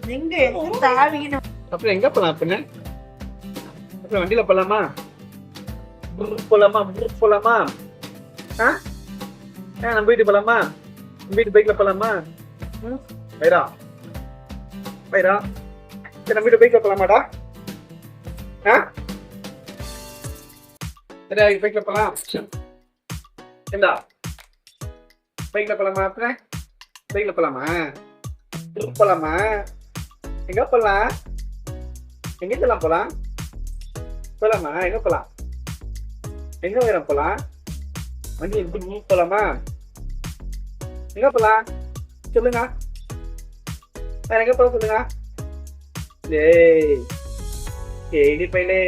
எங்க தாவிக்கணும். அப்புறம் எங்க போலாம் அப்படின்னு அப்புறம் வண்டியில போலாமா போலாமா போலாமா நம்ம வீட்டுக்கு போலாமா வீட்டு பைக்ல போலாமா வைரா வைரா சரி நம்ம வீட்டு பைக்ல போலாமாடா சரி பைக்ல போலாம் ஏண்டா பைக்ல போலாமா அப்புறம் பைக்ல போலாமா போலாமா எங்க போலாம் எங்கெல்லாம் போலாம் போலாமா எங்க போலாம் எங்க வேற போலாம் வண்டி எடுத்து போலாமா எங்க போலாம் சொல்லுங்க வேற எங்க போல சொல்லுங்க ஏய் ஏடி பையனே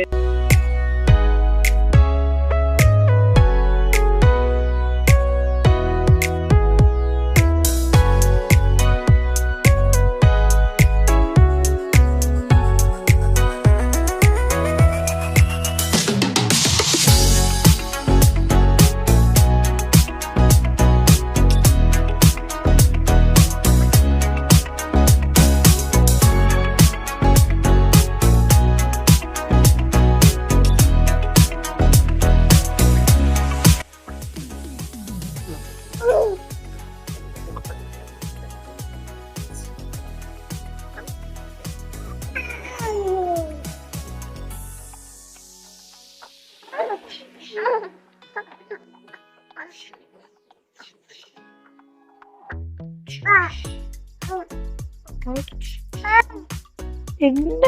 என்ன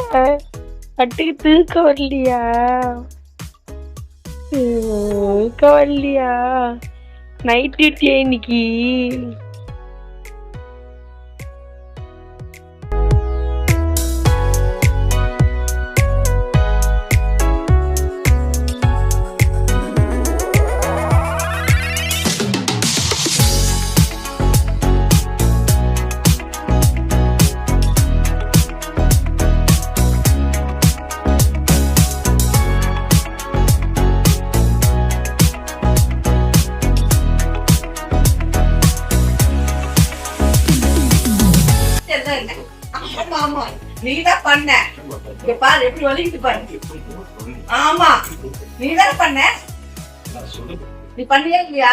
அட்டுக்கு தூக்க வரலையா? தூக்க வரலையா? நைட் டியூட்டியா இன்னைக்கு? ஆமா நீதான் பண்ண. இங்க பாரு எப்படி வலிக்குது பாரு. ஆமா நீதான் பண்ண. நீ பண்ணியா இல்லையா?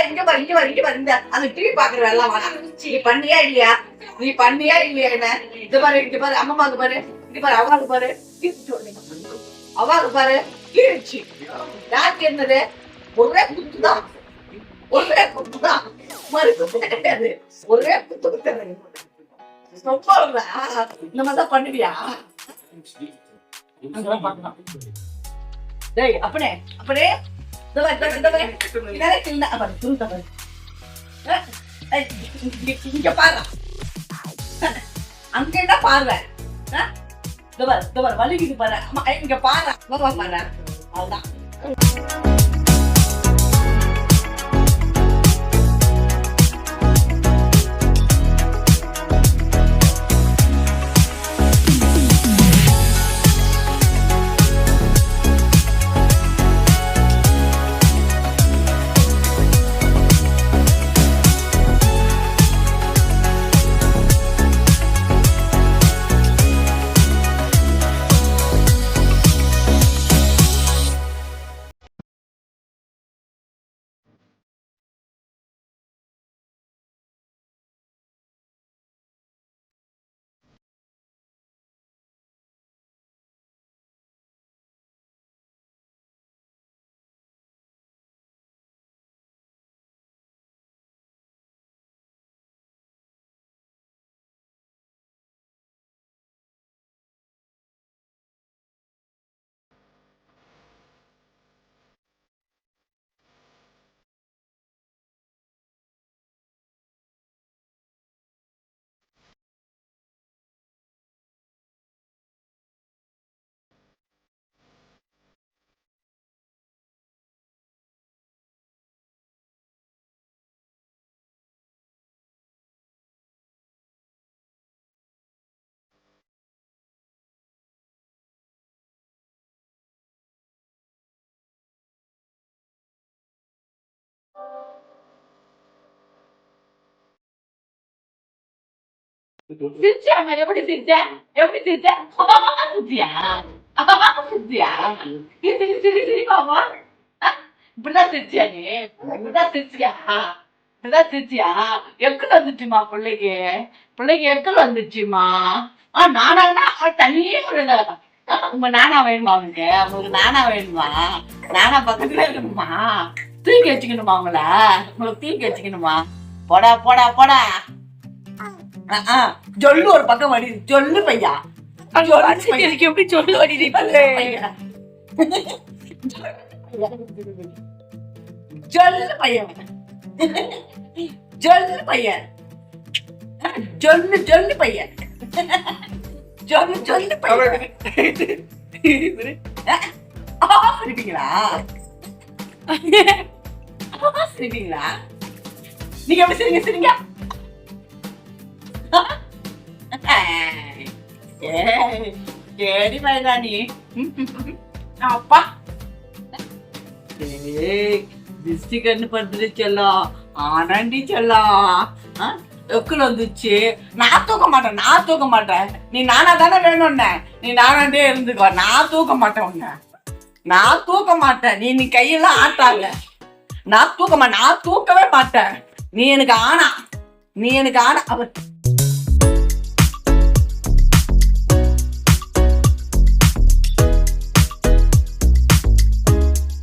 இங்க பாரு இங்க பாரு இங்க பாரு இந்த அந்த டிவி பாக்குற எல்லாம் நீ பண்ணியா இல்லையா? நீ பண்ணியா இல்லையா? என்ன இது பாரு இங்க பாரு அம்மாவுக்கு பாரு இங்க பாரு அவாவுக்கு பாரு அவாவுக்கு பாரு கீழ்ச்சி யாருக்கு என்னது ஒரே குத்துதான் ஒரே குத்துதான் மறுக்கு கிடையாது ஒரே குத்து இந்த மாதிரிதான் பண்ணுவியா? டேய் அப்பனே அப்பனே இங்க பாரு அங்க என்ன பாரு வலிக்குது பாரு இங்க பாரு பாரு அவ்வளவுதான். சிரிச்சாம எப்படி சிரிச்ச எப்படி சிரிச்ச சிரிச்சியா சிரிச்சியா சிரி பாப்பா இப்படிதான் சிரிச்சியா நீ இப்படிதான் சிரிச்சியா இப்படிதான் சிரிச்சியா எக்குல வந்துச்சுமா பிள்ளைக்கு எக்குல வந்துச்சுமா நானா தனியே உங்க நானா வேணுமா உங்களுக்கு நானா வேணுமா நானா பக்கத்துல இருக்கணுமா தூக்கி வச்சுக்கணுமா உங்களுக்கு தூக்கி வச்சுக்கணுமா போடா போடா போடா ஜொல்லு ஒரு பக்கம் வடி ஜொல்லு பையா எனக்கு எப்படி சொல்லு வடி ஜொல்லு பையன் ஜொல்லு பையன் ஜொல்லு ஜொல்லு பையன் ஜொல்லு ஜொல்லு பையன் சிரிப்பீங்களா சிரிப்பீங்களா நீங்க எப்படி சிரிங்க சிரிங்க கேடி பையனா நீ அப்பா திருஷ்டி கண்ணு படுத்துட்டு செல்லம் ஆனாண்டி செல்லம் எக்குல வந்துச்சு நான் தூக்க மாட்டேன் நீ நானா தானே வேணும்ன நீ நானாண்டே இருந்துக்கோ நான் தூக்க மாட்டேன் உன்ன நான் தூக்க மாட்டேன் நீ கையெல்லாம் ஆட்டாங்க நான் தூக்கவே மாட்டேன் நீ எனக்கு ஆனா அவர்